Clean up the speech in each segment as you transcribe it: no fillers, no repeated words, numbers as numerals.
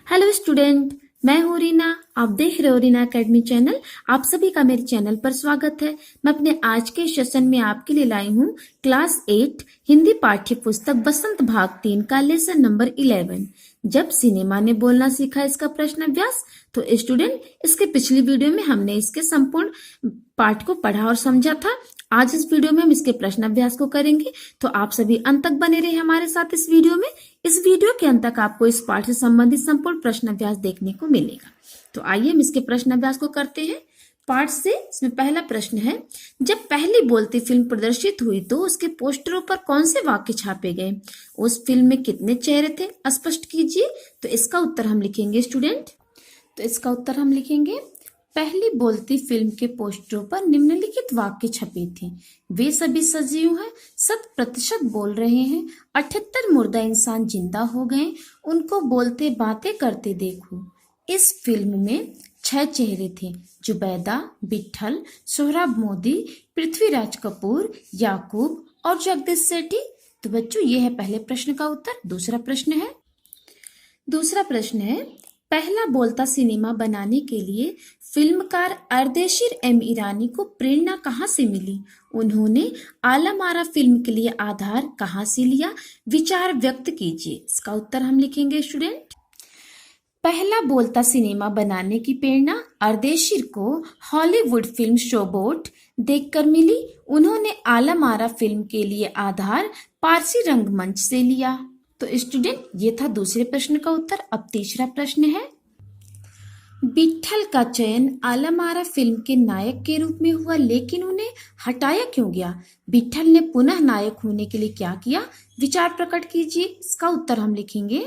Hello student, मैं हूँ रीना। आप देख रहे हो रीना एकेडमी चैनल। आप सभी का मेरे चैनल पर स्वागत है। मैं अपने आज के सेशन में आपके लिए लाई हूँ क्लास 8 हिंदी पाठ्य पुस्तक बसंत भाग 3 का लेसन नंबर 11 जब सिनेमा ने बोलना सीखा, इसका प्रश्न अभ्यास। तो स्टूडेंट, इसके पिछली वीडियो में हमने इसके संपूर्ण पाठ को पढ़ा और समझा था। आज इस वीडियो में हम इसके प्रश्न अभ्यास को करेंगे, तो आप सभी अंत तक बने रहे हमारे साथ इस वीडियो में। इस वीडियो के अंत तक आपको इस पाठ से संबंधित संपूर्ण प्रश्न अभ्यास देखने को मिलेगा। तो आइए हम इसके प्रश्न अभ्यास को करते हैं। पाठ से इसमें पहला प्रश्न है, जब पहली बोलती फिल्म प्रदर्शित हुई तो उसके पोस्टरों पर कौन से वाक्य छापे गए? उस फिल्म में कितने चेहरे थे? स्पष्ट कीजिए। तो इसका उत्तर हम लिखेंगे स्टूडेंट। तो इसका उत्तर हम लिखेंगे, पहली बोलती फिल्म के पोस्टरों पर निम्नलिखित वाक्य छपे थे। वे सभी सजीव हैं, 100% बोल रहे हैं, 78 मुर्दा इंसान जिंदा हो गए, उनको बोलते बातें करते देखो। इस फिल्म में 6 चेहरे थे, जुबैदा, विट्ठल, सोहराब मोदी, पृथ्वीराज कपूर, याकूब और जगदीश सेठी। तो बच्चों, ये है पहले प्रश्न का उत्तर। दूसरा प्रश्न है, पहला बोलता सिनेमा बनाने के लिए फिल्मकार अर्देशीर एम ईरानी को प्रेरणा कहाँ से मिली? उन्होंने आलम आरा फिल्म के लिए आधार कहाँ से लिया? विचार व्यक्त कीजिए। इसका उत्तर हम लिखेंगे स्टूडेंट। पहला बोलता सिनेमा बनाने की प्रेरणा अर्देशीर को हॉलीवुड फिल्म शोबोट देखकर मिली। उन्होंने आलम आरा फिल्म के लिए आधार पारसी रंगमंच से लिया। तो स्टूडेंट, ये था दूसरे प्रश्न का उत्तर। अब तीसरा प्रश्न है, विट्ठल का चयन आलम आरा फिल्म के नायक के रूप में हुआ, लेकिन उन्हें हटाया क्यों गया? विट्ठल ने पुनः नायक होने के लिए क्या किया? विचार प्रकट कीजिए। इसका उत्तर हम लिखेंगे,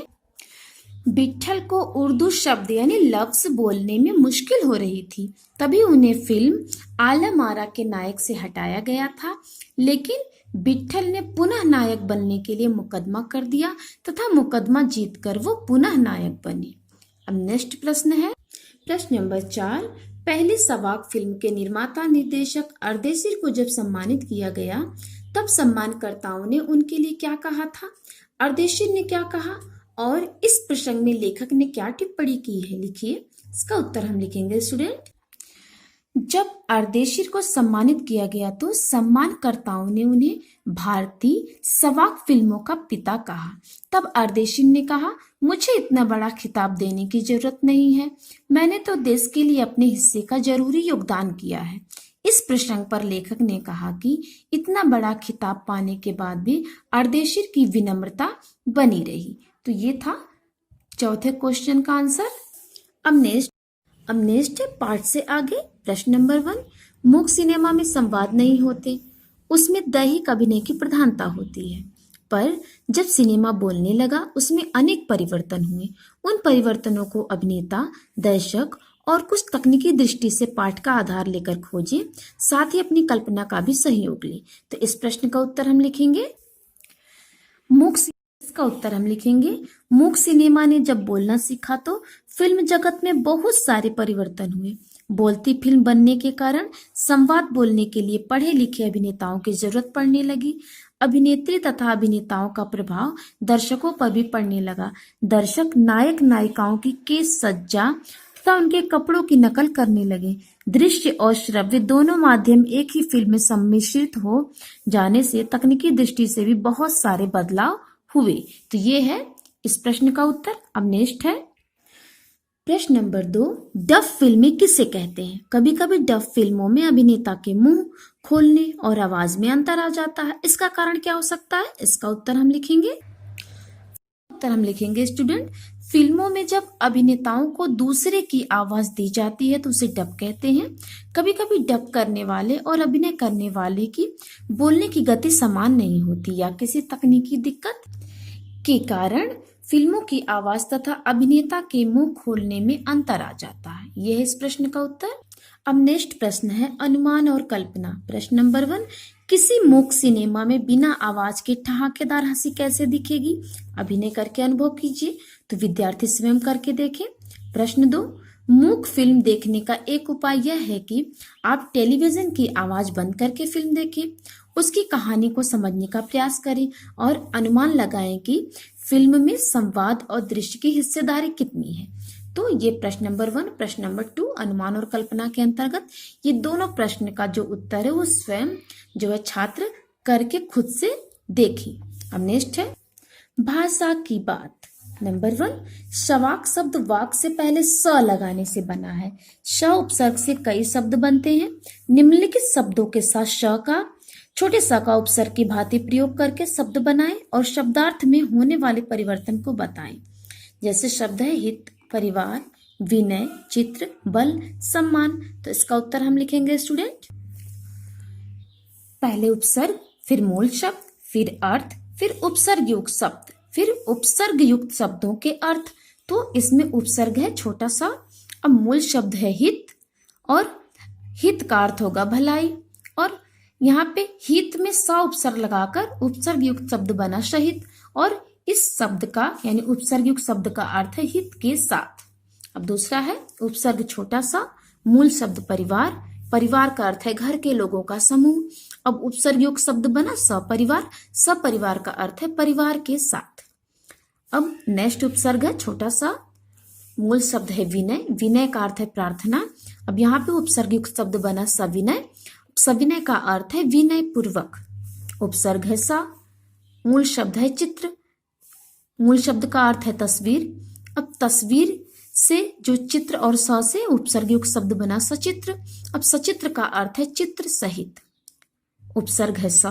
विट्ठल को उर्दू शब्द यानी लफ्ज बोलने में मुश्किल हो रही थी, तभी उन्हें फिल्म आलम आरा के नायक से हटाया गया था। लेकिन विट्ठल ने पुनः नायक बनने के लिए मुकदमा कर दिया तथा मुकदमा जीतकर वो पुनः नायक बने। अब नेक्स्ट प्रश्न है, प्रश्न नंबर 4, पहली सवाक फिल्म के निर्माता निर्देशक अर्देशीर को जब सम्मानित किया गया, तब सम्मानकर्ताओं ने उनके लिए क्या कहा था? अर्देशीर ने क्या कहा और इस प्रसंग में लेखक ने क्या टिप्पणी की है? लिखिए। इसका उत्तर हम लिखेंगे स्टूडेंट। जब अर्देशीर को सम्मानित किया गया तो सम्मानकर्ताओं ने उन्हें भारतीय सवाक फिल्मों का पिता कहा। तब अर्देशीर ने कहा, मुझे इतना बड़ा खिताब देने की जरूरत नहीं है, मैंने तो देश के लिए अपने हिस्से का जरूरी योगदान किया है। इस प्रसंग पर लेखक ने कहा कि इतना बड़ा खिताब पाने के बाद भी अर्देशीर की विनम्रता बनी रही। तो ये था चौथे क्वेश्चन का आंसर। अब नेक्स्ट है पार्ट से आगे। प्रश्न नंबर 1, मूक सिनेमा में संवाद नहीं होते, उसमें दैहिक अभिनय की प्रधानता होती है, पर जब सिनेमा बोलने लगा उसमें अनेक परिवर्तन हुए। उन परिवर्तनों को अभिनेता, दर्शक और कुछ तकनीकी दृष्टि से पाठ का आधार लेकर खोजें, साथ ही अपनी कल्पना का भी सहयोग लें। तो इस प्रश्न का उत्तर हम लिखेंगे, मूक सिनेमा ने जब बोलना सीखा तो फिल्म जगत में बहुत सारे परिवर्तन हुए। बोलती फिल्म बनने के कारण संवाद बोलने के लिए पढ़े लिखे अभिनेताओं की जरूरत पड़ने लगी। अभिनेत्री तथा अभिनेताओं का प्रभाव दर्शकों पर भी पड़ने लगा। दर्शक नायक नायिकाओं की केश सज्जा तथा उनके कपड़ों की नकल करने लगे। दृश्य और श्रव्य दोनों माध्यम एक ही फिल्म में सम्मिश्रित हो जाने से तकनीकी दृष्टि से भी बहुत सारे बदलाव हुए। तो ये है इस प्रश्न का उत्तर। अब नेक्स्ट है प्रश्न नंबर 2, डब फिल्में किसे कहते हैं? कभी कभी डब फिल्मों में अभिनेता के मुंह खोलने और आवाज में अंतर आ जाता है, इसका कारण क्या हो सकता है? इसका उत्तर हम लिखेंगे स्टूडेंट। फिल्मों में जब अभिनेताओं को दूसरे की आवाज दी जाती है तो उसे डब कहते हैं। कभी कभी डब करने वाले और अभिनय करने वाले की बोलने की गति समान नहीं होती या किसी तकनीकी दिक्कत के कारण फिल्मों की आवाज तथा अभिनेता के मुंह खोलने में अंतर आ जाता है। यह है इस प्रश्न का उत्तर। अब नेक्स्ट प्रश्न है अनुमान और कल्पना। प्रश्न नंबर 1, किसी मूक सिनेमा में बिना आवाज के ठहाकेदार हंसी कैसे दिखेगी? अभिनय करके अनुभव कीजिए। तो विद्यार्थी स्वयं करके देखें। प्रश्न 2, मूक फिल्म देखने का एक उपाय यह है कि आप टेलीविजन की आवाज बंद करके फिल्म देखें, उसकी कहानी को समझने का प्रयास करें और अनुमान लगाएं कि फिल्म में संवाद और दृश्य की हिस्सेदारी कितनी है? तो ये प्रश्न नंबर 1, प्रश्न नंबर 2 अनुमान और कल्पना के अंतर्गत ये दोनों प्रश्न का जो उत्तर है वो स्वयं जो है छात्र करके खुद से देखी। अब नेक्स्ट है भाषा की बात। नंबर 1, शवाक शब्द वाक से पहले स लगाने से बना है। श उपसर्ग से कई शब्द बनते हैं। निम्नलिखित शब्दों के साथ श का छोटे स का उपसर्ग की भांति प्रयोग करके शब्द बनाएं और शब्दार्थ में होने वाले परिवर्तन को बताएं। जैसे शब्द है हित, परिवार, विनय, चित्र, बल, सम्मान। तो इसका उत्तर हम लिखेंगे स्टूडेंट, पहले उपसर्ग, फिर मूल शब्द, फिर अर्थ, फिर उपसर्ग युक्त शब्द, फिर उपसर्ग युक्त शब्दों के अर्थ। तो इसमें उपसर्ग है छोटा सा। अब मूल शब्द है हित और हित का अर्थ होगा भलाई, और यहाँ पे हित में स उपसर्ग लगाकर उपसर्ग युक्त शब्द बना शहीद, और इस शब्द का यानी उपसर्ग युक्त शब्द का अर्थ है हित के साथ। अब दूसरा है उपसर्ग छोटा सा, मूल शब्द परिवार, परिवार का अर्थ है घर के लोगों का समूह। अब उपसर्ग युक्त शब्द बना सपरिवार, सपरिवार का अर्थ है परिवार के साथ। अब नेक्स्ट उपसर्ग है छोटा सा, मूल शब्द है विनय, विनय का अर्थ है प्रार्थना। अब यहाँ पे उपसर्ग युक्त शब्द बना सविनय, सविनय का अर्थ है विनय पूर्वक। उपसर्ग है सा, मूल शब्द है चित्र, मूल शब्द का अर्थ है तस्वीर। अब तस्वीर से जो चित्र और स से उपसर्ग युक्त शब्द बना सचित्र। अब सचित्र का अर्थ है चित्र सहित। उपसर्ग है सा,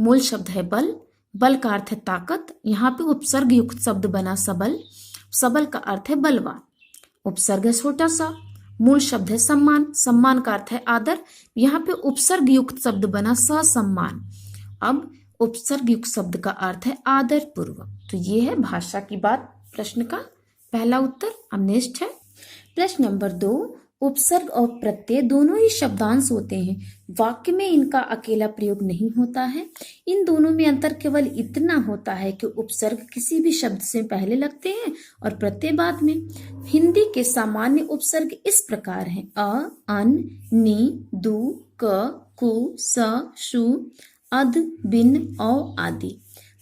मूल शब्द है बल, बल का अर्थ है ताकत। यहाँ पे उपसर्ग युक्त शब्द बना सबल, सबल का अर्थ है बलवान। उपसर्ग है छोटा सा, मूल शब्द है सम्मान, सम्मान का अर्थ है आदर। यहाँ पे उपसर्ग युक्त शब्द बना ससम्मान। अब उपसर्ग युक्त शब्द का अर्थ है आदर पूर्वक। तो ये है भाषा की बात प्रश्न का पहला उत्तर। अब नेक्स्ट है प्रश्न नंबर 2, उपसर्ग और प्रत्यय दोनों ही शब्दांश होते हैं, वाक्य में इनका अकेला प्रयोग नहीं होता है। इन दोनों में अंतर केवल इतना होता है कि उपसर्ग किसी भी शब्द से पहले लगते हैं और प्रत्यय बाद में। हिंदी के सामान्य उपसर्ग इस प्रकार हैं: अ, अन, नि, दु, क, कु, स, शु, अद, बिन, औ आदि।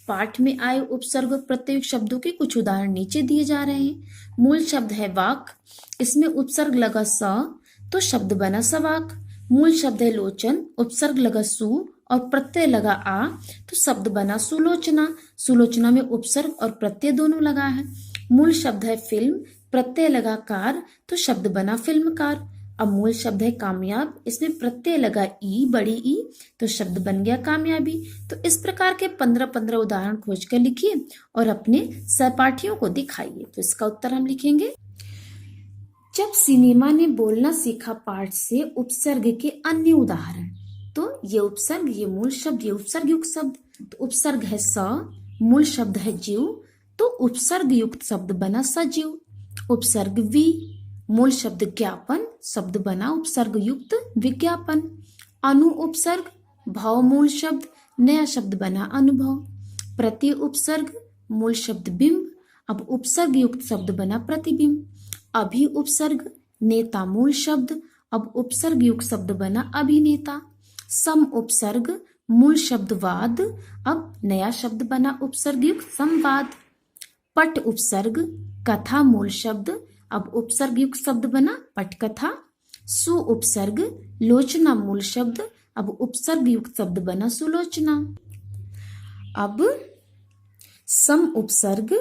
पाठ में आए उपसर्ग और प्रत्यय शब्दों के कुछ उदाहरण नीचे दिए जा रहे हैं। मूल शब्द है वाक, इसमें उपसर्ग लगा स तो शब्द बना सवाक। मूल शब्द है लोचन, उपसर्ग लगा सु और प्रत्यय लगा आ तो शब्द बना सुलोचना। सुलोचना में उपसर्ग और प्रत्यय दोनों लगा है। मूल शब्द है फिल्म, प्रत्यय लगा कार तो शब्द बना फिल्मकार। अब मूल शब्द है कामयाब, इसमें प्रत्यय लगा ई, बड़ी ई तो शब्द बन गया कामयाबी। तो इस प्रकार के 15-15 उदाहरण खोज कर लिखिए और अपने सहपाठियों को दिखाइए। तो इसका उत्तर हम लिखेंगे, जब सिनेमा ने बोलना सीखा पाठ से उपसर्ग के अन्य उदाहरण। तो ये उपसर्ग, ये मूल शब्द, ये उपसर्ग युक्त शब्द। तो उपसर्ग है स, मूल शब्द है जीव तो उपसर्ग युक्त शब्द बना सजीव। उपसर्ग वी, मूल शब्द ज्ञापन, शब्द बना उपसर्ग युक्त विज्ञापन। अनु उपसर्ग, भाव मूल शब्द, नया शब्द बना अनुभव। प्रति उपसर्ग, मूल शब्द बिंब, अब उपसर्ग युक्त शब्द बना प्रतिबिंब। अभि उपसर्ग, नेता मूल शब्द, अब उपसर्ग युक्त शब्द बना अभिनेता। सम उपसर्ग, मूल शब्द वाद, अब नया शब्द बना उपसर्ग युक्त संवाद। पट उपसर्ग, कथा मूल शब्द, अब उपसर्ग युक्त शब्द बना पटकथा। सु उपसर्ग, लोचना मूल शब्द, अब उपसर्ग युक्त शब्द बना सुलोचना। अब सम उपसर्ग,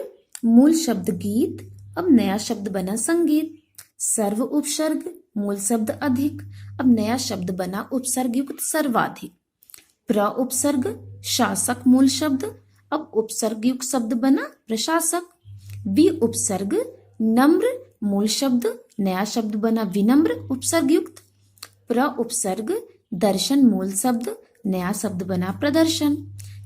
मूल शब्द गीत, अब नया शब्द बना संगीत। सर्व उपसर्ग, मूल शब्द अधिक, अब नया शब्द बना उपसर्ग युक्त सर्वाधिक। प्र उपसर्ग, शासक मूल शब्द, अब उपसर्ग युक्त शब्द बना प्रशासक। वि उपसर्ग, नम्र मूल शब्द, नया शब्द बना विनम्र उपसर्ग युक्त। प्र उपसर्ग, दर्शन मूल शब्द, नया शब्द बना प्रदर्शन।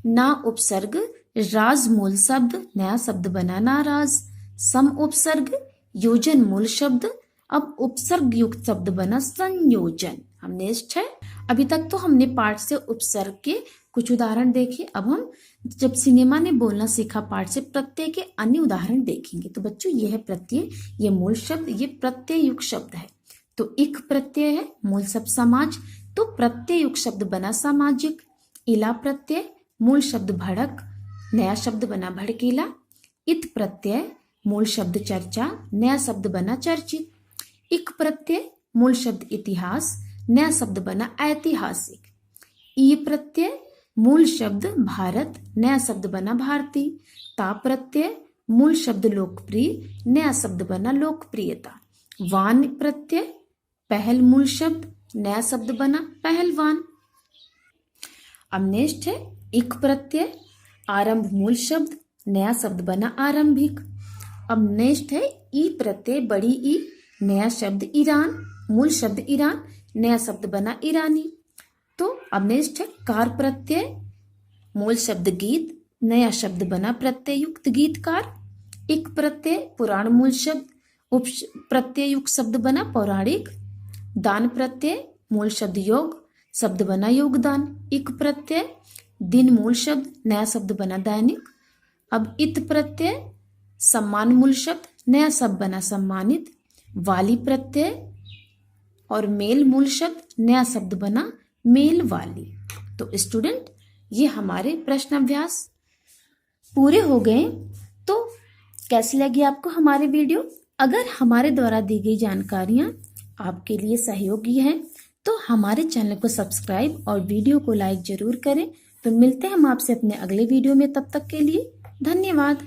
ना उपसर्ग, राज मूल शब्द, नया शब्द बना नाराज। सम उपसर्ग, योजन मूल शब्द, अब उपसर्ग युक्त शब्द बना संयोजन। हम नेक्स्ट है, अभी तक तो हमने पाठ से उपसर्ग के कुछ उदाहरण देखे। अब हम जब सिनेमा ने बोलना सीखा पाठ से प्रत्यय के अन्य उदाहरण देखेंगे। तो बच्चों ये है प्रत्यय, ये मूल शब्द, ये प्रत्यय युक्त शब्द है। तो इक प्रत्यय है, मूल शब्द समाज तो प्रत्यय युक्त शब्द बना सामाजिक। इला प्रत्यय, मूल शब्द भड़क, नया शब्द बना भड़कीला। इत प्रत्यय मूल शब्द चर्चा, नया शब्द बना चर्चित। इक प्रत्यय मूल शब्द इतिहास, नया शब्द बना ऐतिहासिक। ई प्रत्यय मूल शब्द भारत, नया शब्द बना भारतीय। ता प्रत्यय मूल शब्द लोकप्रिय, नया शब्द बना लोकप्रियता। वान प्रत्यय पहल मूल शब्द, नया शब्द बना पहलवान। अब नेक्स्ट है इक प्रत्यय आरंभ मूल शब्द, नया शब्द बना आरंभिक। अब नेक्स्ट है ई प्रत्यय बड़ी ई, नया शब्द ईरान, मूल शब्द ईरान, नया शब्द बना ईरानी। तो अब नेक्स्ट है कार प्रत्यय मूल शब्द गीत, नया शब्द बना प्रत्ययुक्त गीतकार। इक प्रत्यय पुराण मूल शब्द, उप प्रत्ययुक्त शब्द बना पौराणिक। दान प्रत्यय मूल शब्द योग, शब्द बना योगदान। इक प्रत्यय दिन मूल शब्द, नया शब्द बना दैनिक। अब इत प्रत्यय सम्मान मूल शब्द, नया शब्द बना सम्मानित। वाली प्रत्यय और मेल मूल शब्द, नया शब्द बना मेल वाली। तो स्टूडेंट ये हमारे प्रश्न अभ्यास पूरे हो गए। तो कैसी लगी आपको हमारी वीडियो? अगर हमारे द्वारा दी गई जानकारियां आपके लिए सहयोगी हैं तो हमारे चैनल को सब्सक्राइब और वीडियो को लाइक जरूर करें। तो मिलते हैं हम आपसे अपने अगले वीडियो में, तब तक के लिए धन्यवाद।